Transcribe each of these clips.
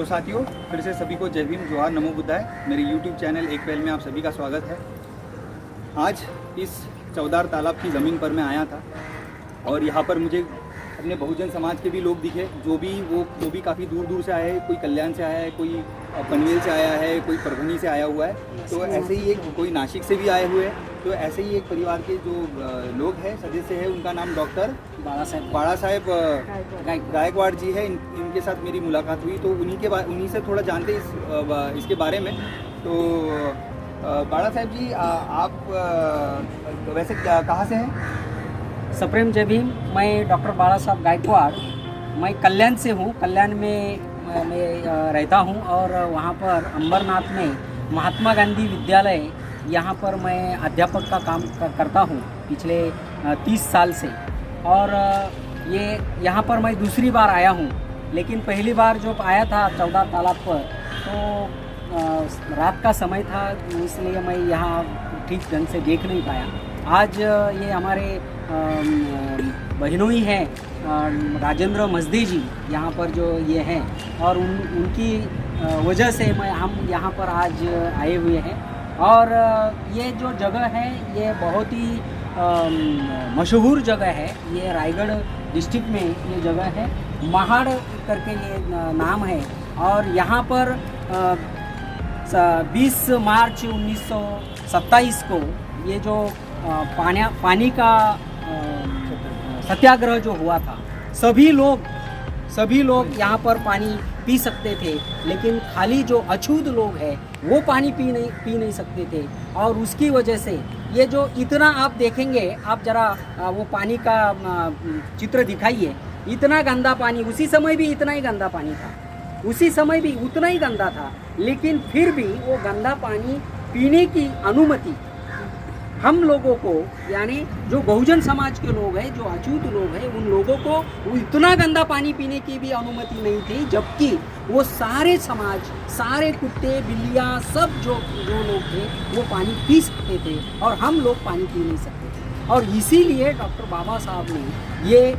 तो साथियों, फिर से सभी को जय भीम, जोहार, नमो बुद्धाय। मेरे YouTube चैनल एक पहल में आप सभी का स्वागत है। आज इस चौदार तालाब की ज़मीन पर मैं आया था और यहाँ पर मुझे अपने बहुजन समाज के भी लोग दिखे, जो भी काफ़ी दूर दूर से आए हैं। कोई कल्याण से आया है, कोई पनवेल से आया है, कोई परभनी से आया हुआ है। तो ऐसे ही एक कोई नासिक से भी आए हुए हैं। तो ऐसे ही एक परिवार के जो लोग हैं, सदस्य हैं, उनका नाम डॉक्टर बाड़ा साहेब गायकवाड़ जी है। इनके साथ मेरी मुलाकात हुई, तो उन्हीं से थोड़ा जानते इसके बारे में। तो बाड़ा साहब जी, आप वैसे कहाँ से हैं? सप्रेम जय भीम। मैं डॉक्टर बाड़ा साहब गायकवाड़, मैं कल्याण से हूँ। कल्याण में मैं रहता हूँ और वहाँ पर अंबरनाथ में महात्मा गांधी विद्यालय, यहाँ पर मैं अध्यापक का काम करता हूँ पिछले 30 साल से। और ये यहाँ पर मैं दूसरी बार आया हूँ, लेकिन पहली बार जो आया था 14 तालाब पर, तो रात का समय था, इसलिए मैं यहाँ ठीक ढंग से देख नहीं पाया। आज ये हमारे बहनों ही हैं, राजेंद्र मजदे जी यहाँ पर जो ये हैं, और उनकी वजह से हम यहाँ पर आज आए हुए हैं। और ये जो जगह है, ये बहुत ही मशहूर जगह है। ये रायगढ़ डिस्ट्रिक्ट में ये जगह है, महाड़ करके ये नाम है। और यहाँ पर 20 मार्च 1927 को ये जो पानी का सत्याग्रह जो हुआ था, सभी लोग यहाँ पर पानी पी सकते थे, लेकिन खाली जो अछूत लोग हैं वो पानी पी नहीं सकते थे। और उसकी वजह से ये जो इतना आप देखेंगे, आप जरा वो पानी का चित्र दिखाइए, इतना गंदा पानी, उसी समय भी इतना ही गंदा पानी था, उसी समय भी उतना ही गंदा था, लेकिन फिर भी वो गंदा पानी पीने की अनुमति हम लोगों को, यानी जो बहुजन समाज के लोग हैं, जो अछूत लोग हैं, उन लोगों को वो इतना गंदा पानी पीने की भी अनुमति नहीं थी। जबकि वो सारे समाज, सारे कुत्ते बिल्लियाँ, सब जो लोग थे वो पानी पी सकते थे और हम लोग पानी पी नहीं सकते थे। और इसीलिए डॉक्टर बाबा साहब ने ये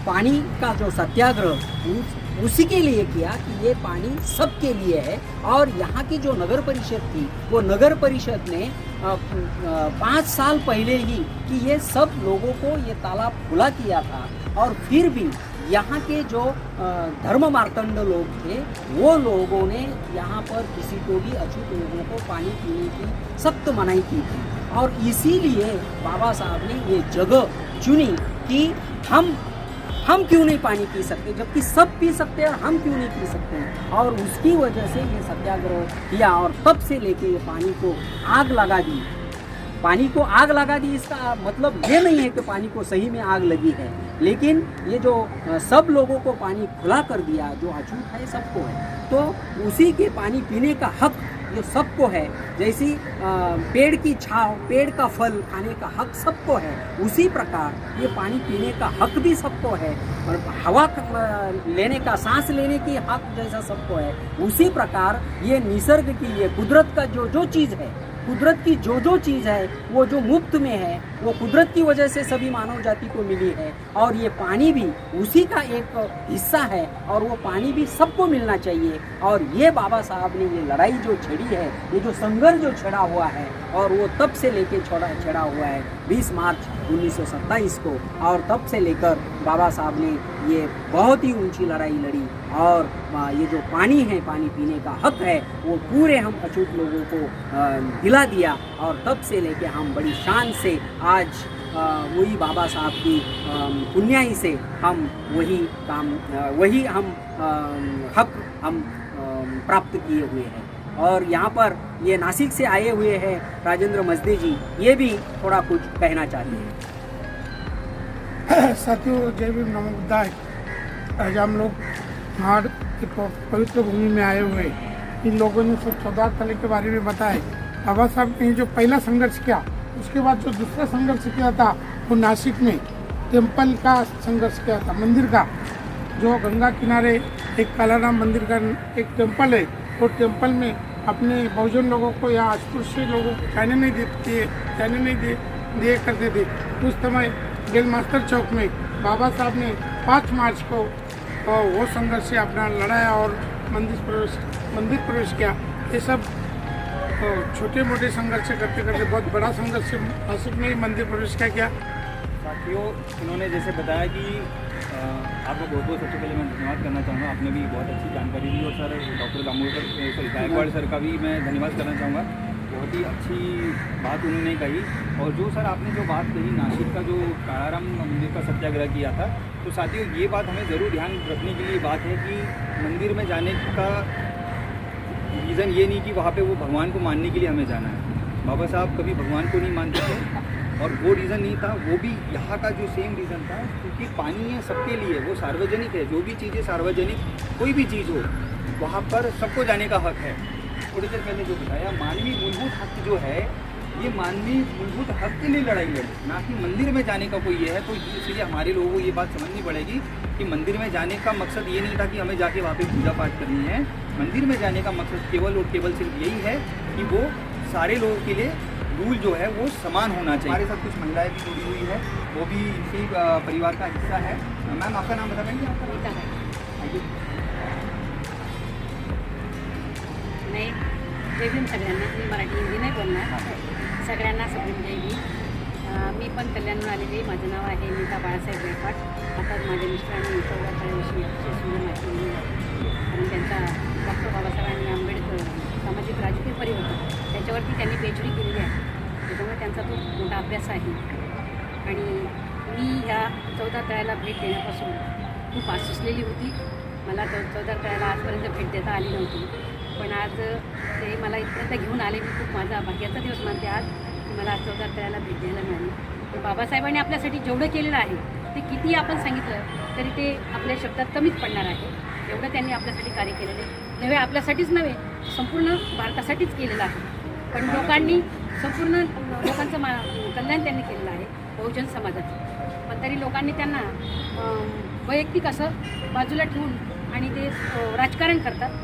पानी का जो सत्याग्रह उसी के लिए किया कि ये पानी सबके लिए है। और यहाँ की जो नगर परिषद थी, वो नगर परिषद ने 5 साल पहले ही कि ये सब लोगों को ये तालाब खुला किया था। और फिर भी यहाँ के जो धर्म मार्तंड लोग थे, वो लोगों ने यहाँ पर किसी को भी अछूत लोगों को पानी पीने की सख्त मनाही की थी। और इसीलिए बाबा साहब ने ये जगह चुनी कि हम क्यों नहीं पानी पी सकते, जबकि सब पी सकते हैं, हम क्यों नहीं पी सकते हैं। और उसकी वजह से ये सत्याग्रह किया और तब से लेके ये पानी को आग लगा दी। पानी को आग लगा दी, इसका मतलब ये नहीं है कि पानी को सही में आग लगी है, लेकिन ये जो सब लोगों को पानी खुला कर दिया, जो अछूत है सबको है, तो उसी के पानी पीने का हक जो सबको है। जैसी पेड़ की छांव, पेड़ का फल खाने का हक सबको है, उसी प्रकार ये पानी पीने का हक भी सबको है। और हवा लेने का, सांस लेने की हक जैसा सबको है, उसी प्रकार ये निसर्ग की, ये कुदरत का जो चीज़ है, कुदरत की जो चीज़ है, वो जो मुफ्त में है, वो कुदरत की वजह से सभी मानव जाति को मिली है। और ये पानी भी उसी का एक हिस्सा है, और वो पानी भी सबको मिलना चाहिए। और ये बाबा साहब ने ये लड़ाई जो छेड़ी है, ये जो संघर्ष जो छेड़ा हुआ है, और वो तब से लेके छेड़ा हुआ है 20 मार्च 1927 को। और तब से लेकर बाबा साहब ने ये बहुत ही ऊंची लड़ाई लड़ी। और ये जो पानी है, पानी पीने का हक है, वो पूरे हम अछूत लोगों को दिला दिया। और तब से लेके हम बड़ी शान से आज वही बाबा साहब की पुण्याई से हम वही हम हक हम प्राप्त किए हुए हैं। और यहाँ पर ये नासिक से आए हुए हैं राजेंद्र मजदे जी, ये भी थोड़ा कुछ कहना चाहते हैं। साथियों, जय भीम, नमो बुद्धाय। आज हम लोग महाड़ की पवित्र भूमि में आए हुए, इन लोगों ने 14 ताले के बारे में बताया। बाबा साहब ने जो पहला संघर्ष किया, उसके बाद जो दूसरा संघर्ष किया था, वो नासिक में टेम्पल का संघर्ष किया था, मंदिर का, जो गंगा किनारे एक कालाराम मंदिर का एक टेम्पल है। वो टेम्पल में अपने बहुजन लोगों को या अस्पृश्य लोगों को जाने नहीं दिए करते थे। उस समय गेल मास्टर चौक में बाबा साहब ने 5 मार्च को वो संघर्ष से अपना लड़ाया और मंदिर प्रवेश किया, ये सब छोटे मोटे संघर्ष करते करते बहुत बड़ा संघर्ष आसिफ ने मंदिर प्रवेश किया। साथियों, इन्होंने जैसे बताया कि आपको बहुत बहुत सबसे पहले मैं धन्यवाद करना चाहूँगा, आपने भी बहुत अच्छी जानकारी दी। और sir doctor Damodar Gaikwad sir का भी मैं धन्यवाद करना चाहूँगा, बहुत ही अच्छी बात उन्होंने कही। और जो सर आपने जो बात कही नासिक का जो कालाराम मंदिर का सत्याग्रह किया था, तो साथियों ये बात हमें ज़रूर ध्यान रखने के लिए बात है कि मंदिर में जाने का रीज़न ये नहीं कि वहाँ पे वो भगवान को मानने के लिए हमें जाना है। बाबा साहब कभी भगवान को नहीं मानते थे और वो रीज़न नहीं था, वो भी यहाँ का जो सेम रीज़न था, क्योंकि पानी है सबके लिए, वो सार्वजनिक है। जो भी चीज़ें सार्वजनिक कोई भी चीज़ हो वहाँ पर सबको जाने का हक है। थोड़ी देर पहले जो बताया, मानवीय मूलभूत हक जो है, ये मानवीय मूलभूत हक के लिए लड़ाई लड़े, ना कि मंदिर में जाने का कोई ये है। तो इसलिए हमारे लोगों को ये बात समझनी पड़ेगी कि मंदिर में जाने का मकसद ये नहीं था कि हमें जाके वहाँ पे पूजा पाठ करनी है। मंदिर में जाने का मकसद केवल और केवल सिर्फ यही है कि वो सारे लोगों के लिए रूल जो है वो समान होना चाहिए। हमारे साथ कुछ महिलाएं भी जुड़ी हुई है, वो भी इसी परिवार का हिस्सा है। मैम आपका नाम बता पाएंगे? आपका नाही, जय भीम सगळ्यांना. मी मराठी हिंदी नाही बोलणार. सगळ्यांना सगळी जय भीम. मी पण कल्याणहून आलेली आहे. माझं नाव आहे नीता बाळासाहेब गायकवाड. आता माझ्या मिस्टरांनी चौदा तळ्याविषयी अतिशय सुंदर माहिती दिली आहे. कारण त्यांचा डॉक्टर बाबासाहेबांनी आंबेडकर सामाजिक राजकीय परिवर्तन त्याच्यावरती त्यांनी PhD केलेली आहे. त्याच्यामुळे त्यांचा तो मोठा अभ्यास आहे. आणि मी ह्या 14 तळ्याला भेट देण्यापासून खूप आसुसलेली होती. मला 14 तळ्याला आजपर्यंत भेट देता आली नव्हती, पण आज ते मला इथपर्यंत घेऊन आले. मी खूप माझा भाग्याचा दिवस मानते आज की मला आज 14 तळ्याला भेट द्यायला मिळाली. तर बाबासाहेबांनी आपल्यासाठी जेवढं केलेलं आहे ते किती आपण सांगितलं तरी ते आपल्या शब्दात कमीच पडणार आहे. एवढं त्यांनी आपल्यासाठी कार्य केलेलं आहे. नव्हे आपल्यासाठीच नव्हे, संपूर्ण भारतासाठीच केलेलं आहे. पण लोकांनी संपूर्ण लोकांचं कल्याण त्यांनी केलेलं आहे, बहुजन समाजाचं. पण तरी लोकांनी त्यांना वैयक्तिक असं बाजूला ठेवून आणि ते राजकारण करतात.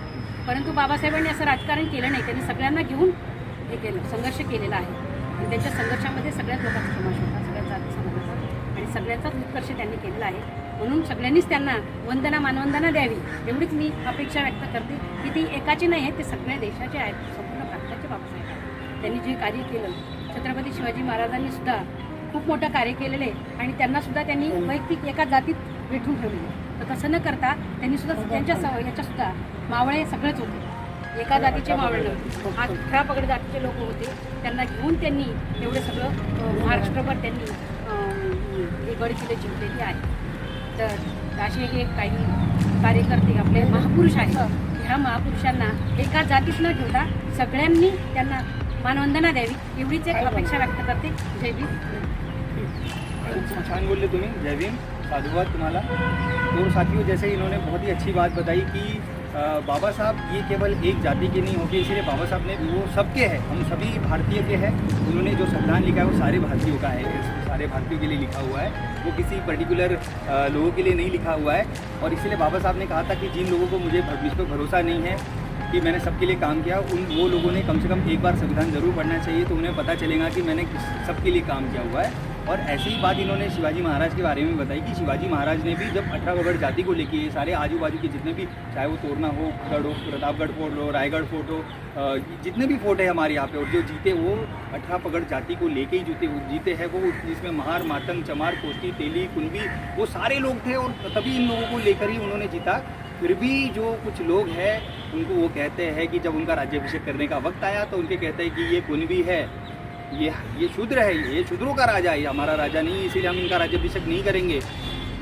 परंतु बाबासाहेबांनी असं राजकारण केलं नाही. त्यांनी सगळ्यांना घेऊन हे केलं, संघर्ष केलेला आहे. आणि त्यांच्या संघर्षामध्ये सगळ्याच लोकांचा समावेश होता, सगळ्याच जाती समाजाचा, आणि सगळ्याचाच उत्कर्ष त्यांनी केलेला आहे. म्हणून सगळ्यांनीच त्यांना वंदना मानवंदना द्यावी एवढीच मी अपेक्षा व्यक्त करते. की ती एकाची नाही आहे, ते सगळ्या देशाचे आहेत, संपूर्ण भारताचे बाबासाहेब आहेत. त्यांनी जे कार्य केलं, छत्रपती शिवाजी महाराजांनी सुद्धा खूप मोठं कार्य केलेलं आहे. आणि त्यांनासुद्धा त्यांनी वैयक्तिक एका जातीत भेटून ठेवलेलं. तर तसं न करता त्यांनी सुद्धा त्यांच्या याच्यासुद्धा मावळे सगळेच होते, एका जातीचे मावळे नव्हते. 18 पगड जातीचे लोक होते. त्यांना घेऊन त्यांनी एवढं सगळं महाराष्ट्रभर त्यांनी हे गडकिल्ले जिंकलेली आहे. तर असे हे काही कार्यकर्ते आपले महापुरुष आहेत. ह्या महापुरुषांना एका जातीत न ठेवता सगळ्यांनी त्यांना मानवंदना द्यावी एवढीच एक अपेक्षा व्यक्त करते. जय भीम. छान बोलले तुम्ही, जय भीम, साधुवाद तुम्हाला। तो साथियों, जैसे इन्होंने बहुत ही अच्छी बात बताई कि बाबा साहब ये केवल एक जाति के नहीं होके, इसलिए बाबा साहब ने वो सबके हैं, हम सभी भारतीय के हैं। उन्होंने जो संविधान लिखा है वो सारे भारतीयों का है, सारे भारतीयों के लिए लिखा हुआ है, वो किसी पर्टिकुलर लोगों के लिए नहीं लिखा हुआ है। और इसीलिए बाबा साहब ने कहा था कि जिन लोगों को मुझ पर भरोसा नहीं है कि मैंने सबके लिए काम किया, वो लोगों ने कम से कम एक बार संविधान ज़रूर पढ़ना चाहिए, तो उन्हें पता चलेगा कि मैंने सबके लिए काम किया हुआ है। और ऐसी ही बात इन्होंने शिवाजी महाराज के बारे में बताई कि शिवाजी महाराज ने भी जब 18 वगड़ जाति को लेके सारे आजू बाजू के जितने भी, चाहे वो तोरना हो, गढ़ हो, प्रतापगढ़ फोर्ट हो, रायगढ़ फोर्ट हो, जितने भी फोर्ट है हमारे यहाँ पे, और जो जीते वो 18 पगड़ जाति को लेके ही जीते हैं। वो जिसमें महार, मातंग, चमार, कोस्ती, तेली, कुंभी, वो सारे लोग थे और तभी इन लोगों को लेकर ही उन्होंने जीता। फिर भी जो कुछ लोग हैं उनको वो कहते हैं कि जब उनका राज्याभिषेक करने का वक्त आया तो उनके कहते हैं कि ये कुंभी है, ये शूद्र है, ये शूद्रों का राजा है, हमारा राजा नहीं, इसीलिए हम इनका राज्याभिषेक नहीं करेंगे।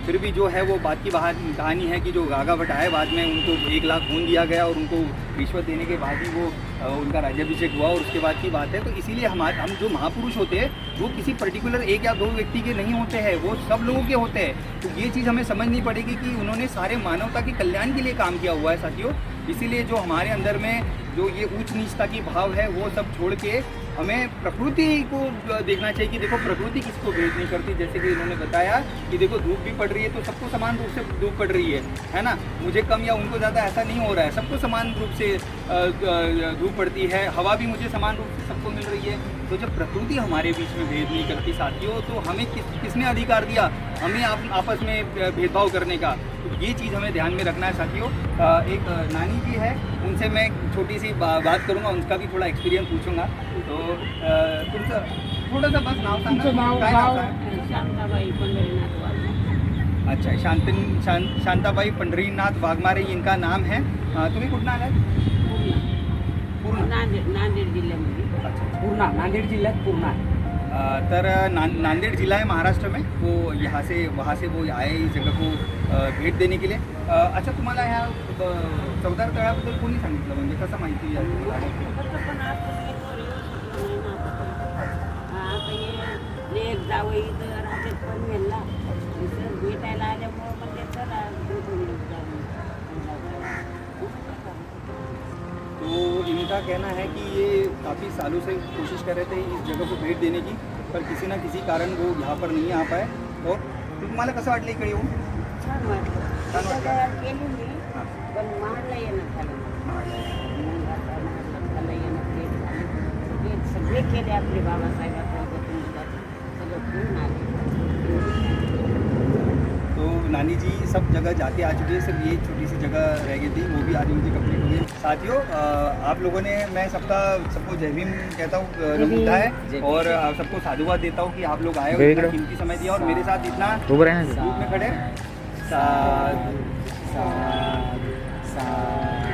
फिर भी जो है वो बात की कहानी है कि जो गागा भट्ट आए बाद में, उनको 1 लाख खून दिया गया और उनको रिश्वत देने के बाद ही वो उनका राज्याभिषेक हुआ, और उसके बाद की बात है। तो इसीलिए हम जो महापुरुष होते हैं वो किसी पर्टिकुलर 1 या 2 व्यक्ति के नहीं होते हैं, वो सब लोगों के होते हैं। तो ये चीज़ हमें समझनी पड़ेगी कि उन्होंने सारे मानवता के कल्याण के लिए काम किया हुआ है साथियों। इसीलिए जो हमारे अंदर में जो ये ऊंच नीचता की भाव है वो सब छोड़ के हमें प्रकृति को देखना चाहिए कि देखो प्रकृति किसको भेद नहीं करती। जैसे कि इन्होंने बताया कि देखो धूप भी पड़ रही है तो सबको समान रूप से धूप पड़ रही है ना, मुझे कम या उनको ज़्यादा ऐसा नहीं हो रहा है, सबको समान रूप से धूप पड़ती है, हवा भी मुझे समान रूप से सबको मिल रही है। तो जब प्रकृति हमारे बीच में भेद नहीं करती साथियों, तो हमें किसने अधिकार दिया हमें आपस में भेदभाव करने का। तो ये चीज़ हमें ध्यान में रखना है साथियों। एक नानी जी है, उनसे मैं छोटी सी बात करूँगा, उनका भी थोड़ा एक्सपीरियंस पूछूंगा। तो तुमचं थोड़ा सा बस नाव सांगा, काय नाव आहे? शांताबाई पंढरीनाथ वाघमारे. अच्छा, शांताबाई पंढरीनाथ वाघमारे इनका नाम है। तुम्ही कुठं आलात? पूर्ण. नांदेड जिल्ह्यामध्ये. अच्छा. पूर्णा, नांदेड़ जिल्ह्यात पूर्णा है. तर नांदेड़ जिला है महाराष्ट्र में, वो यहाँ से वहाँ से वो आए इस जगह को भेट देने के लिए। अच्छा, तुम्हाला ह्या चौदार तळ्याबद्दल कोणी सांगितलं, म्हणजे कसं माहिती आहे तुम्हाला? पण आपण येतो व्यवस्थित नाही ना आता हे लेक जावई तर राहतात पण यांना सर भेटायला आल्यामुळं मग ते चला भेटून जाऊ. तो इनका कहना है कि ये काफ़ी सालों से कोशिश कर रहे थे इस जगह को भेट देने की, पर किसी ना किसी कारण वो यहाँ पर नहीं आ पाए। और तुम्हाला कसं वाटलं इकडे येऊन? छान वाटलं. छान वाटलं. त्याच्या केली मी पण महाडला येणं झालं. मग आता महाडला येणं लेट झालं. हे सगळे केले आपले बाबासाहेबांचं सगळं फिरून आले. तो नानी जी सब जगह जाके आ चुके हैं, सिर्फ ये छोटी सी जगह रह गई थी, वो भी आज उनकी कंप्लीट हो गई। साथियों, आप लोगों ने, मैं सबको जय भीम कहता हूँ, नमो बुद्धाय, और सबको साधुवाद देता हूँ कि आप लोग आए हो, इतना कीमती समय दिया और मेरे साथ इतना धूप में खड़े। साधु साधु साधु